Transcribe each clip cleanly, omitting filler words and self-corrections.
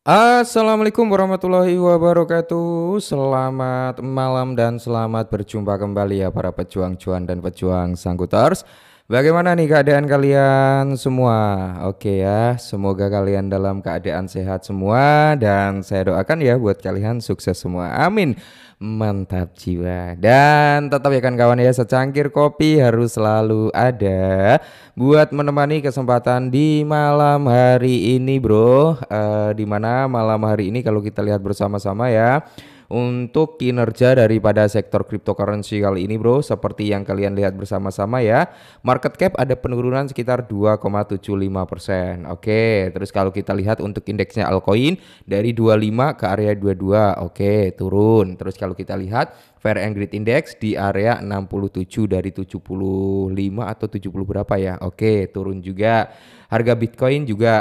Assalamualaikum warahmatullahi wabarakatuh. Selamat malam dan selamat berjumpa kembali ya para pejuang cuan dan pejuang sangkuters. Bagaimana nih keadaan kalian semua? Oke ya, semoga kalian dalam keadaan sehat semua dan saya doakan ya buat kalian sukses semua. Amin. Mantap jiwa. Dan tetap ya kan kawan ya, secangkir kopi harus selalu ada buat menemani kesempatan di malam hari ini bro. Di mana malam hari ini kalau kita lihat bersama-sama ya, untuk kinerja daripada sektor cryptocurrency kali ini bro, seperti yang kalian lihat bersama-sama ya, market cap ada penurunan sekitar 2,75%. Oke, terus kalau kita lihat untuk indeksnya altcoin dari 25 ke area 22, oke turun. Terus kalau kita lihat Fair and Greed Index di area 67 dari 75 atau 70 berapa ya, oke turun juga. Harga Bitcoin juga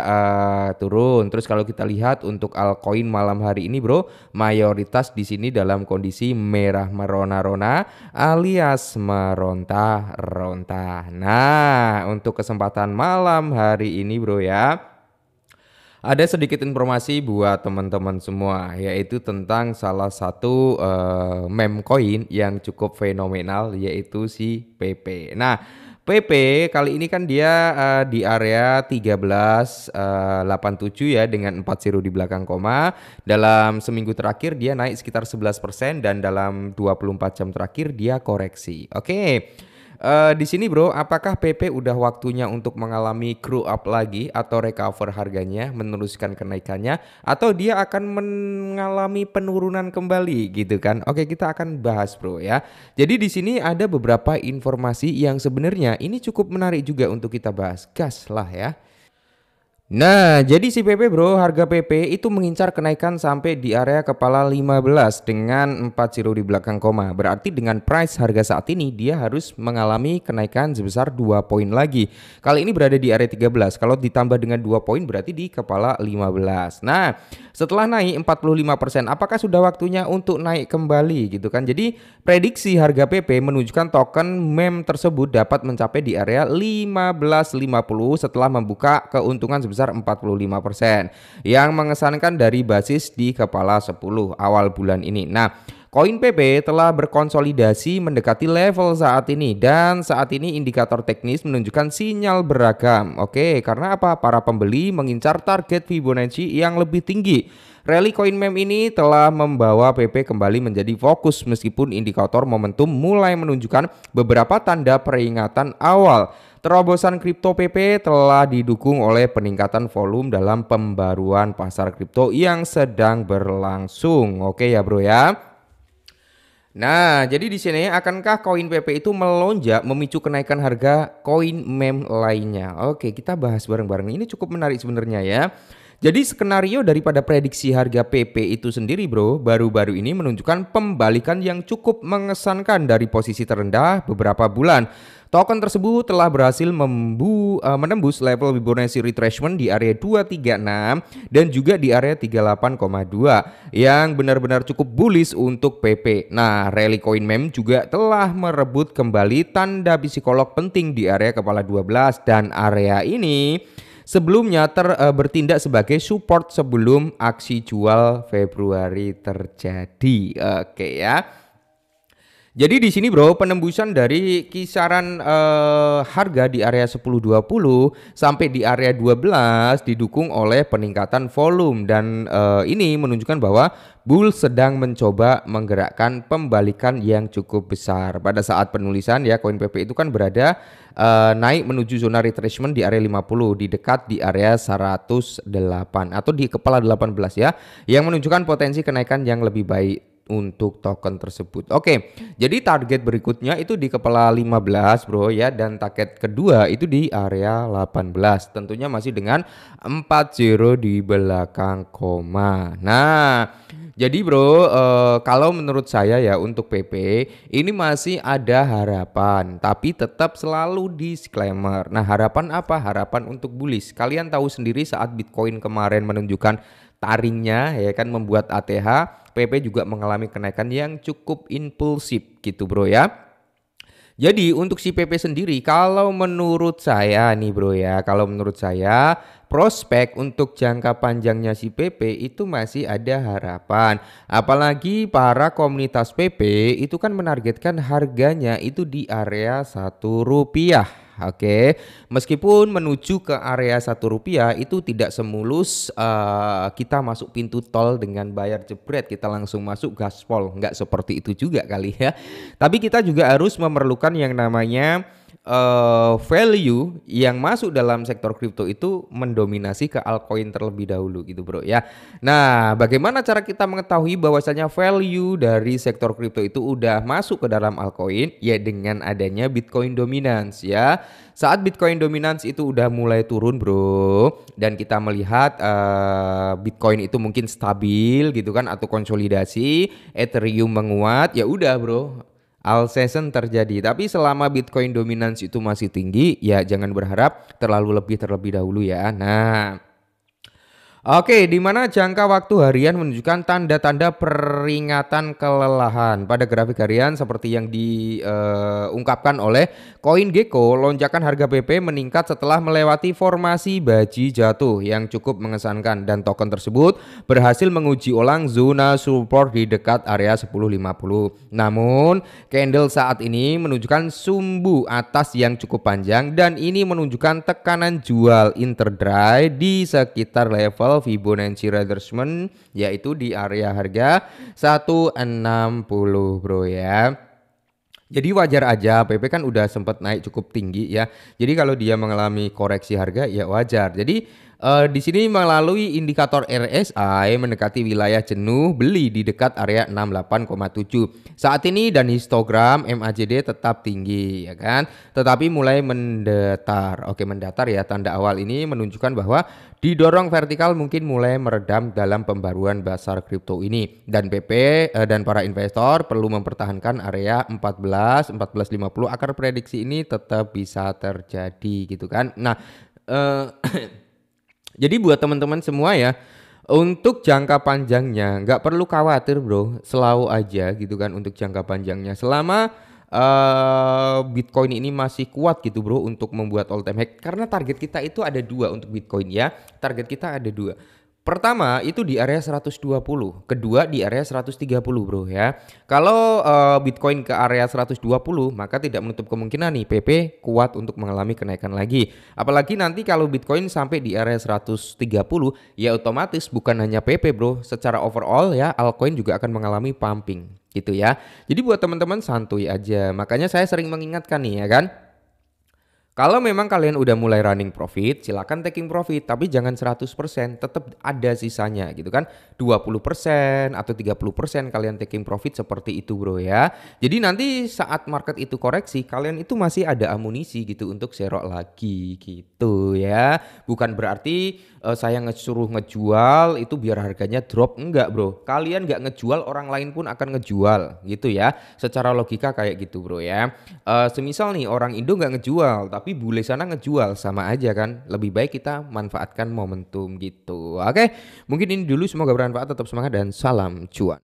turun. Terus kalau kita lihat untuk altcoin malam hari ini bro, mayoritas di sini dalam kondisi merah merona-rona alias meronta-ronta. Nah, untuk kesempatan malam hari ini bro ya, ada sedikit informasi buat teman-teman semua, yaitu tentang salah satu meme coin yang cukup fenomenal, yaitu si PP. Nah, PP kali ini kan dia di area 13,87 ya, dengan 4 zero di belakang koma. Dalam seminggu terakhir dia naik sekitar 11% dan dalam 24 jam terakhir dia koreksi. Oke. Di sini bro, apakah PP udah waktunya untuk mengalami grow up lagi atau recover harganya, meneruskan kenaikannya, atau dia akan mengalami penurunan kembali gitu kan? Oke, kita akan bahas bro ya. Jadi di sini ada beberapa informasi yang sebenarnya ini cukup menarik juga untuk kita bahas. Gas lah ya. Nah, jadi si PP bro, harga PP itu mengincar kenaikan sampai di area kepala 15 dengan 4 zero di belakang koma. Berarti dengan price harga saat ini dia harus mengalami kenaikan sebesar 2 poin lagi. Kali ini berada di area 13. Kalau ditambah dengan 2 poin berarti di kepala 15. Nah, setelah naik 45%, apakah sudah waktunya untuk naik kembali gitu kan? Jadi prediksi harga PP menunjukkan token meme tersebut dapat mencapai di area 15.50 setelah membuka keuntungan sebesar 45% yang mengesankan dari basis di kepala 10 awal bulan ini. Nah, koin PP telah berkonsolidasi mendekati level saat ini dan saat ini indikator teknis menunjukkan sinyal beragam. Oke, karena apa? Para pembeli mengincar target Fibonacci yang lebih tinggi. Rally koin meme ini telah membawa PP kembali menjadi fokus meskipun indikator momentum mulai menunjukkan beberapa tanda peringatan awal. Terobosan kripto PP telah didukung oleh peningkatan volume dalam pembaruan pasar kripto yang sedang berlangsung. Oke ya bro ya. Nah, jadi di sini akankah koin PP itu melonjak memicu kenaikan harga koin meme lainnya? Oke, kita bahas bareng-bareng. Ini cukup menarik sebenarnya ya. Jadi skenario daripada prediksi harga PP itu sendiri bro, baru-baru ini menunjukkan pembalikan yang cukup mengesankan dari posisi terendah beberapa bulan. Token tersebut telah berhasil menembus level Fibonacci retracement di area 236 dan juga di area 38,2 yang benar-benar cukup bullish untuk PP. Nah, rally coin meme juga telah merebut kembali tanda psikolog penting di area kepala 12 dan area ini sebelumnya bertindak sebagai support sebelum aksi jual Februari terjadi. Oke ya. Jadi di sini bro, penembusan dari kisaran harga di area 10.20 sampai di area 12 didukung oleh peningkatan volume dan ini menunjukkan bahwa bull sedang mencoba menggerakkan pembalikan yang cukup besar. Pada saat penulisan ya, koin PP itu kan berada naik menuju zona retracement di area 50 di dekat di area 108 atau di kepala 18 ya, yang menunjukkan potensi kenaikan yang lebih baik untuk token tersebut. Oke, jadi target berikutnya itu di kepala 15 bro ya, dan target kedua itu di area 18. Tentunya masih dengan 4 zero di belakang koma. Nah, jadi bro, kalau menurut saya ya untuk PP ini masih ada harapan, tapi tetap selalu disclaimer. Nah, harapan apa? Harapan untuk bullish. Kalian tahu sendiri saat Bitcoin kemarin menunjukkan taringnya ya kan, membuat ATH, PP juga mengalami kenaikan yang cukup impulsif gitu bro ya. Jadi untuk si PP sendiri kalau menurut saya nih Bro ya, kalau menurut saya prospek untuk jangka panjangnya si PP itu masih ada harapan. Apalagi para komunitas PP itu kan menargetkan harganya itu di area Rp1. Oke, meskipun menuju ke area Rp1 itu tidak semulus kita masuk pintu tol dengan bayar jebret kita langsung masuk gaspol, nggak seperti itu juga kali ya. Tapi kita juga harus memerlukan yang namanya value yang masuk dalam sektor kripto itu mendominasi ke altcoin terlebih dahulu gitu bro ya. Nah, bagaimana cara kita mengetahui bahwasanya value dari sektor kripto itu udah masuk ke dalam altcoin? Ya dengan adanya Bitcoin dominance ya. Saat Bitcoin dominance itu udah mulai turun bro, dan kita melihat Bitcoin itu mungkin stabil gitu kan atau konsolidasi, Ethereum menguat, ya udah bro, all season terjadi. Tapi selama Bitcoin dominance itu masih tinggi, ya jangan berharap terlebih dahulu ya. Nah, oke, di mana jangka waktu harian menunjukkan tanda-tanda peringatan kelelahan. Pada grafik harian seperti yang diungkapkan oleh CoinGecko, lonjakan harga PP meningkat setelah melewati formasi baji jatuh yang cukup mengesankan dan token tersebut berhasil menguji ulang zona support di dekat area 10.50. Namun, candle saat ini menunjukkan sumbu atas yang cukup panjang dan ini menunjukkan tekanan jual interdry di sekitar level Fibonacci retracement yaitu di area harga 160 bro ya. Jadi wajar aja, PP kan udah sempat naik cukup tinggi ya. Jadi kalau dia mengalami koreksi harga ya wajar. Jadi di sini melalui indikator RSI mendekati wilayah jenuh beli di dekat area 68,7. Saat ini dan histogram MACD tetap tinggi ya kan, tetapi mulai mendatar. Oke, mendatar ya, tanda awal ini menunjukkan bahwa didorong vertikal mungkin mulai meredam dalam pembaruan pasar kripto ini, dan PP dan para investor perlu mempertahankan area 14.50 agar prediksi ini tetap bisa terjadi gitu kan. Nah, jadi buat teman-teman semua ya, untuk jangka panjangnya nggak perlu khawatir bro, selalu aja gitu kan untuk jangka panjangnya. Selama Bitcoin ini masih kuat gitu bro untuk membuat all time high. Karena target kita itu ada dua untuk Bitcoin ya, target kita ada dua. Pertama itu di area 120, kedua di area 130 bro ya. Kalau Bitcoin ke area 120 maka tidak menutup kemungkinan nih PP kuat untuk mengalami kenaikan lagi. Apalagi nanti kalau Bitcoin sampai di area 130 ya otomatis bukan hanya PP bro, secara overall ya altcoin juga akan mengalami pumping gitu ya. Jadi buat teman-teman santuy aja. Makanya saya sering mengingatkan nih ya kan. Kalau memang kalian udah mulai running profit, silakan taking profit, tapi jangan 100%, tetap ada sisanya gitu kan. 20% atau 30% kalian taking profit seperti itu bro ya. Jadi nanti saat market itu koreksi, kalian itu masih ada amunisi gitu untuk serok lagi gitu ya. Bukan berarti saya suruh ngejual itu biar harganya drop, enggak bro. Kalian nggak ngejual, orang lain pun akan ngejual gitu ya. Secara logika kayak gitu bro ya. Semisal nih orang Indo nggak ngejual, tapi bule sana ngejual, sama aja kan. Lebih baik kita manfaatkan momentum gitu. Oke, mungkin ini dulu, semoga bermanfaat, tetap semangat dan salam cuan.